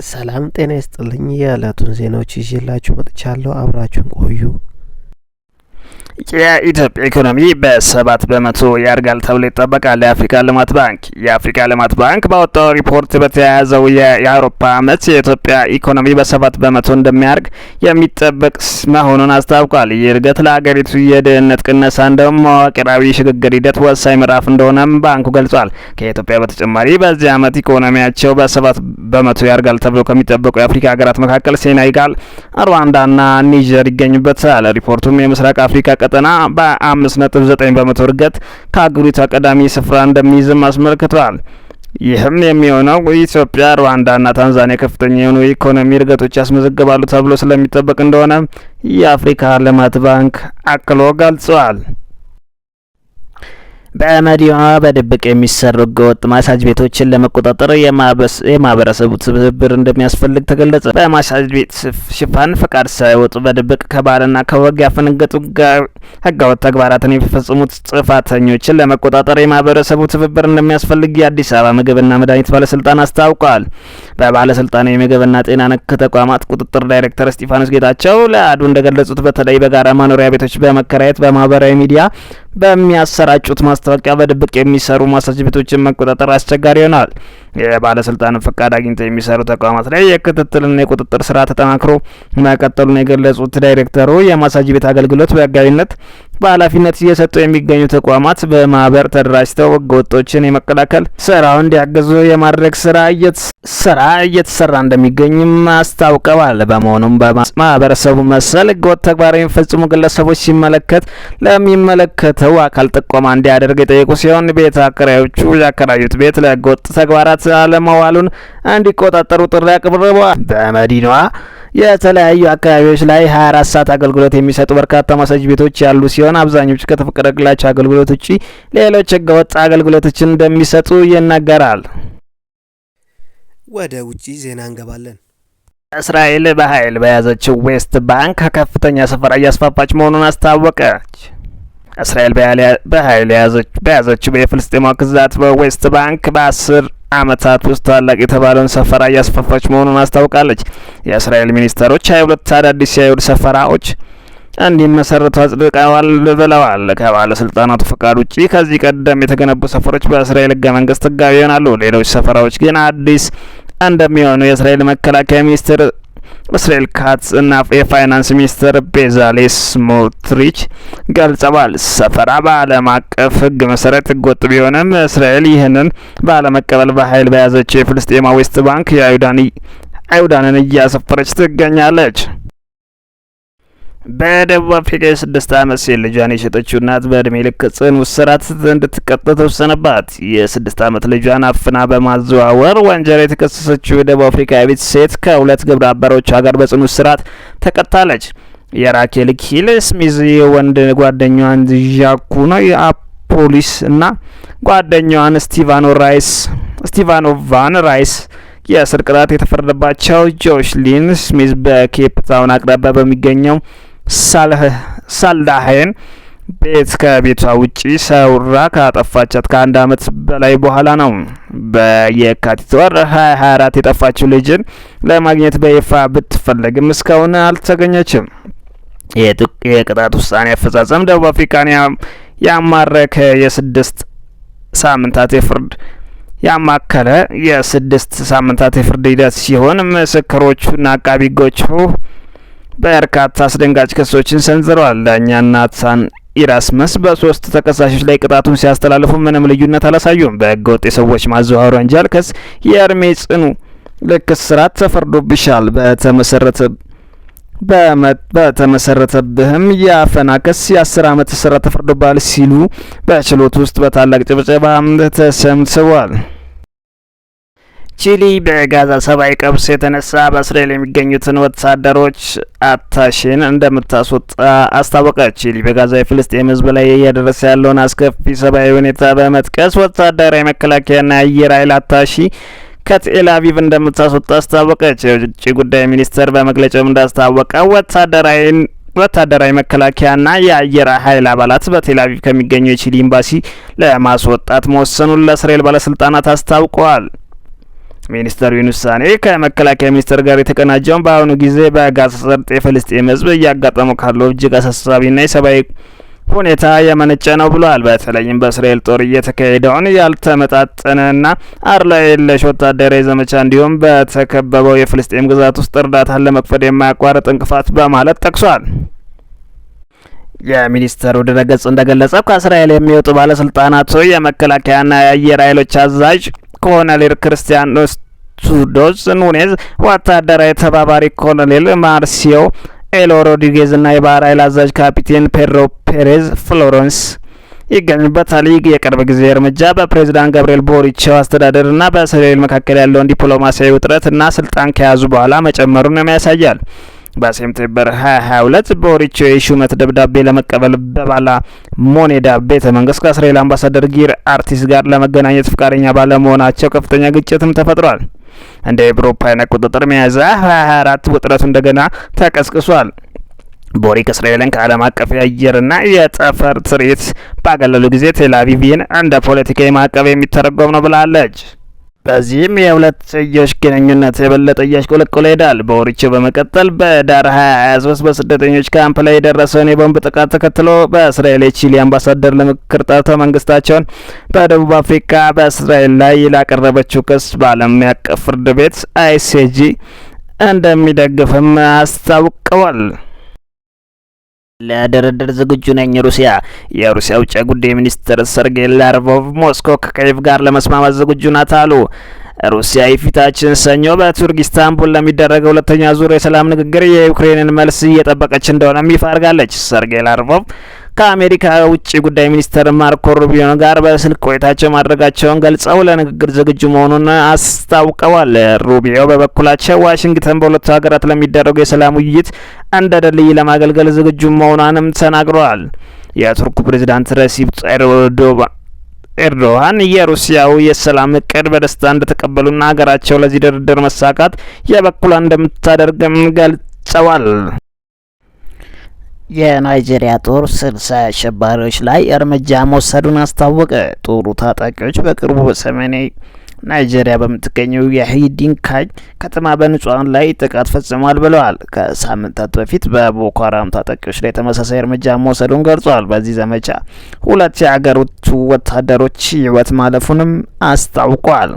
ሰላም ጤና ይስጥልኝ። የዕለቱን ዜናዎች ይዤላችሁ መጥቻለሁ። አብራችሁን ቆዩ። የኢትዮጵያ ኢኮኖሚ በ7 በመቶ ያድጋል ተብሎ ይጠበቃል። የአፍሪካ ልማት ባንክ ባወጣው ሪፖርት በተያያዘው የአውሮፓ ዓመት የኢትዮጵያ ኢኮኖሚ በ7 በመቶ እንደሚያድግ የሚጠበቅ መሆኑን አስታውቋል። ይህ እድገት ለሀገሪቱ የድህነት ቅነሳ እንዲሁም መዋቅራዊ ሽግግር ሂደት ወሳኝ ምዕራፍ እንደሆነም ባንኩ ገልጿል። ከኢትዮጵያ በተጨማሪ በዚህ ዓመት ኢኮኖሚያቸው በ7 በመቶ ያድጋል ተብሎ ከሚጠበቁ የአፍሪካ ሀገራት መካከል ሴኔጋል፣ ሩዋንዳና ኒጀር ይገኙበታል። ሪፖርቱም የምስራቅ አፍሪካ ቀጠና በ5.9 በመቶ እድገት ከአገሪቱ ቀዳሚ ስፍራ እንደሚይዝም አስመልክቷል። ይህም የሚሆነው ኢትዮጵያ፣ ሩዋንዳና ታንዛኒያ ከፍተኛ የሆኑ የኢኮኖሚ እድገቶች ያስመዘግባሉ ተብሎ ስለሚጠበቅ እንደሆነ የአፍሪካ ልማት ባንክ አክሎ ገልጿል። በመዲናዋ በድብቅ የሚሰሩ ህገወጥ ማሳጅ ቤቶችን ለመቆጣጠር የማህበረሰቡ ትብብር እንደሚያስፈልግ ተገለጸ። በማሳጅ ቤት ሽፋን ፈቃድ ሳይወጡ በድብቅ ከባህልና ከወግ ያፈነገጡ ህገወጥ ተግባራትን የሚፈጽሙት ጥፋተኞችን ለመቆጣጠር የማህበረሰቡ ትብብር እንደሚያስፈልግ የአዲስ አበባ ምግብና መድኃኒት ባለስልጣን አስታውቋል። በባለስልጣኑ የምግብና ጤና ነክ ተቋማት ቁጥጥር ዳይሬክተር እስጢፋኖስ ጌታቸው ለአዱ እንደገለጹት በተለይ በጋራ መኖሪያ ቤቶች በመከራየት በማህበራዊ ሚዲያ በሚያሰራጩት ማስታወቂያ በድብቅ የሚሰሩ ማሳጅ ቤቶችን መቆጣጠር አስቸጋሪ ይሆናል። የባለስልጣኑ ፈቃድ አግኝተው የሚሰሩ ተቋማት ላይ የክትትልና የቁጥጥር ስራ ተጠናክሮ መቀጠሉን የገለጹት ዳይሬክተሩ የማሳጅ ቤት አገልግሎት በህጋዊነት በኃላፊነት እየሰጡ የሚገኙ ተቋማት በማህበር ተደራጅተው ህገወጦችን የመከላከል ስራውን እንዲያግዙ የማድረግ ስራ እየተሰራ እንደሚገኝም አስታውቀዋል። በመሆኑም በማህበረሰቡ መሰል ህገወጥ ተግባር የሚፈጽሙ ግለሰቦች ሲመለከት ለሚመለከተው አካል ጥቆማ እንዲያደርግ የጠየቁ ሲሆን ቤት አከራዮቹ ያከራዩት ቤት ለህገወጥ ተግባራት አለመዋሉን እንዲቆጣጠሩ ጥሪ አቅርበዋል። በመዲናዋ የተለያዩ አካባቢዎች ላይ 24 ሰዓት አገልግሎት የሚሰጡ በርካታ ማሳጅ ቤቶች ያሉ ሲሆን አብዛኞቹ ከተፈቀደላቸው አገልግሎት ውጪ ሌሎች ህገወጥ አገልግሎቶችን እንደሚሰጡ ይነገራል። ወደ ውጪ ዜና እንገባለን። እስራኤል በኃይል በያዘችው ዌስት ባንክ ከፍተኛ ሰፈራ እያስፋፋች መሆኑን አስታወቀች። እስራኤል በኃይል በያዘችው የፍልስጤማ ግዛት በዌስት ባንክ በ10 ዓመታት ውስጥ ታላቅ የተባለውን ሰፈራ እያስፋፋች መሆኑን አስታውቃለች። የእስራኤል ሚኒስተሮች 22 አዳዲስ የአይሁድ ሰፈራዎች እንዲመሰረቱ አጽድቀዋል ብለዋል። ከባለስልጣናቱ ፈቃድ ውጪ ከዚህ ቀደም የተገነቡ ሰፈሮች በእስራኤል ህገ መንግስት ህጋዊ ይሆናሉ። ሌሎች ሰፈራዎች ግን አዲስ እንደሚሆኑ የእስራኤል መከላከያ ሚኒስትር እስራኤል ካትዝ እና የፋይናንስ ሚኒስትር ቤዛሌል ስሞትሪች ገልጸዋል። ሰፈራ በዓለም አቀፍ ህግ መሰረት ህገወጥ ቢሆንም እስራኤል ይህንን ባለመቀበል በኃይል በያዘችው የፍልስጤማ ዌስት ባንክ አይሁዳንን እያሰፈረች ትገኛለች። በደቡብ አፍሪካ የ6 ዓመት ሴት ልጇን የሸጠችው እናት በእድሜ ልክ ጽኑ እስራት እንድትቀጣ ተወሰነባት። የ6 ዓመት ልጇን አፍና በማዘዋወር ወንጀል የተከሰሰችው የደቡብ አፍሪካዊት ሴት ከ2 ግብረ አበሮቿ ጋር በጽኑ እስራት ተቀጣለች። የራኬል ኪል ስሚዝ የወንድ ጓደኛዋን ዣኩኖ ፖሊስ እና ጓደኛዋን ስቲቫኖቫን ራይስ የእስር ቅጣት የተፈረደባቸው ጆሽሊን ስሚዝ በኬፕ ታውን አቅራቢያ በሚገኘው ሳልዳሄን ቤት ከቤቷ ውጪ ሰውራ ካጠፋቻት ከ1 ዓመት በላይ በኋላ ነው። በየካቲት ወር 2024 የጠፋችው ልጅን ለማግኘት በይፋ ብትፈለግም እስካሁን አልተገኘችም። የቅጣት ውሳኔ አፈጻጸም ደቡብ አፍሪካን ያማከለ የ6 ሳምንታት የፍርድ ሂደት ሲሆን ምስክሮቹና አቃቢ ሕጎቹ በርካታ አስደንጋጭ ክሶችን ሰንዝረዋል። ዳኛ ናታን ኢራስመስ በ3 ተከሳሾች ላይ ቅጣቱን ሲያስተላልፉ ምንም ልዩነት አላሳዩም። በህገወጥ የሰዎች ማዘዋወር ወንጀል ክስ የእድሜ ጽኑ ልክ እስራት ተፈርዶብሻል፣ በተመሰረተብህም የአፈና ክስ የ10 ዓመት እስራት ተፈርዶብሃል ሲሉ በችሎት ውስጥ በታላቅ ጭብጨባ ተሰምተዋል። ቺሊ በጋዛ ሰብአዊ ቀውስ የተነሳ በእስራኤል የሚገኙትን ወታደሮች አታሼን እንደምታስወጣ አስታወቀች። ቺሊ በጋዛ የፍልስጤም ህዝብ ላይ እያደረሰ ያለውን አስከፊ ሰብአዊ ሁኔታ በመጥቀስ ወታደራዊ መከላከያና የአየር ኃይል አታሺ ከቴል አቪቭ እንደምታስወጣ አስታወቀች። የውጭ ጉዳይ ሚኒስቴር በመግለጫው እንዳስታወቀው ወታደራዊ መከላከያና የአየር ኃይል አባላት በቴል አቪቭ ከሚገኘው የቺሊ ኤምባሲ ለማስወጣት መወሰኑን ለእስራኤል ባለስልጣናት አስታውቀዋል። ሚኒስተሩ ይህን ውሳኔ ከመከላከያ ሚኒስቴር ጋር የተቀናጀውን በአሁኑ ጊዜ በጋዛ ሰርጥ የፍልስጤም ሕዝብ እያጋጠመው ካለው እጅግ አሳሳቢና የሰብአዊ ሁኔታ የመነጨ ነው ብሏል። በተለይም በእስራኤል ጦር እየተካሄደውን ያልተመጣጠነና አድሏዊ የለሽ ወታደራዊ ዘመቻ እንዲሁም በተከበበው የፍልስጤም ግዛት ውስጥ እርዳታን ለመክፈል የማያቋርጥ እንቅፋት በማለት ጠቅሷል። የሚኒስተሩ ድረገጽ እንደገለጸው ከእስራኤል የሚወጡ ባለስልጣናቱ የመከላከያና የአየር ኃይሎች አዛዥ ኮሎኔል ክርስቲያን ቱዶስ ኑኔዝ፣ ወታደራዊ ተባባሪ ኮሎኔል ማርሲዮ ኤሎ ሮድሪጌዝ እና የባህር ኃይል አዛዥ ካፒቴን ፔድሮ ፔሬዝ ፍሎረንስ ይገኙበታል። ይህ የቅርብ ጊዜ እርምጃ በፕሬዝዳንት ገብርኤል ቦሪቾ አስተዳደርና በእስራኤል መካከል ያለውን ዲፕሎማሲያዊ ውጥረትና ስልጣን ከያዙ በኋላ መጨመሩን ያሳያል። በሴፕቴምበር 2022 ቦሪቾ የሹመት ደብዳቤ ለመቀበል በባላ ሞኔዳ ቤተ መንግስት ከእስራኤል አምባሳደር ጊር አርቲስ ጋር ለመገናኘት ፍቃደኛ ባለመሆናቸው ከፍተኛ ግጭትም ተፈጥሯል። እንደ አውሮፓውያን አቆጣጠር ሚያዝያ 2024 ውጥረቱ እንደገና ተቀስቅሷል። ቦሪክ እስራኤልን ከዓለም አቀፍ የአየርና የጠፈር ትርኢት ባገለሉ ጊዜ ቴል አቪቭን እንደ ፖለቲካዊ ማዕቀብ የሚተረጎም ነው ብላለች። በዚህም የሁለትዮሽ ግንኙነት የበለጠ እያሽቆለቆለ ይሄዳል። ቦሪቾ በመቀጠል በዳር 2023 በስደተኞች ካምፕ ላይ የደረሰውን የቦምብ ጥቃት ተከትሎ በእስራኤል የቺሊ አምባሳደር ለምክክር ጠርተው መንግስታቸውን በደቡብ አፍሪካ በእስራኤል ላይ ላቀረበችው ክስ በዓለም አቀፍ ፍርድ ቤት ICJ እንደሚደግፍም አስታውቀዋል። ለድርድር ዝግጁ ነኝ ሩሲያ። የሩሲያ ውጭ ጉዳይ ሚኒስትር ሰርጌይ ላቭሮቭ ሞስኮ ከኪየቭ ጋር ለመስማማት ዝግጁ ናት አሉ። ሩሲያ የፊታችን ሰኞ በቱርክ ኢስታንቡል ለሚደረገው ሁለተኛ ዙር የሰላም ንግግር የዩክሬንን መልስ እየጠበቀች እንደሆነ ይፋ አድርጋለች። ሰርጌይ ላቭሮቭ ከአሜሪካ ውጭ ጉዳይ ሚኒስትር ማርኮ ሩቢዮ ጋር በስልክ ቆይታቸው ማድረጋቸውን ገልጸው ለንግግር ዝግጁ መሆኑን አስታውቀዋል። ሩቢዮ በበኩላቸው ዋሽንግተን በሁለቱ ሀገራት ለሚደረጉ የሰላም ውይይት እንደ ድልድይ ለማገልገል ዝግጁ መሆኗንም ተናግረዋል። የቱርኩ ፕሬዝዳንት ረሲፕ ኤርዶሃን የሩሲያው የሰላም እቅድ በደስታ እንደተቀበሉና ሀገራቸው ለዚህ ድርድር መሳካት የበኩሏን እንደምታደርግም ገልጸዋል። የናይጄሪያ ጦር 60 አሸባሪዎች ላይ እርምጃ መውሰዱን አስታወቀ። ጦሩ ታጣቂዎች በቅርቡ በሰሜናዊ ናይጄሪያ በምትገኘው የሂዲንካይ ከተማ በንጹሃን ላይ ጥቃት ፈጽሟል ብለዋል። ከሳምንታት በፊት በቦኮ ሃራም ታጣቂዎች ላይ ተመሳሳይ እርምጃ መውሰዱን ገልጿል። በዚህ ዘመቻ 2 የአገሪቱ ወታደሮች ሕይወት ማለፉንም አስታውቋል።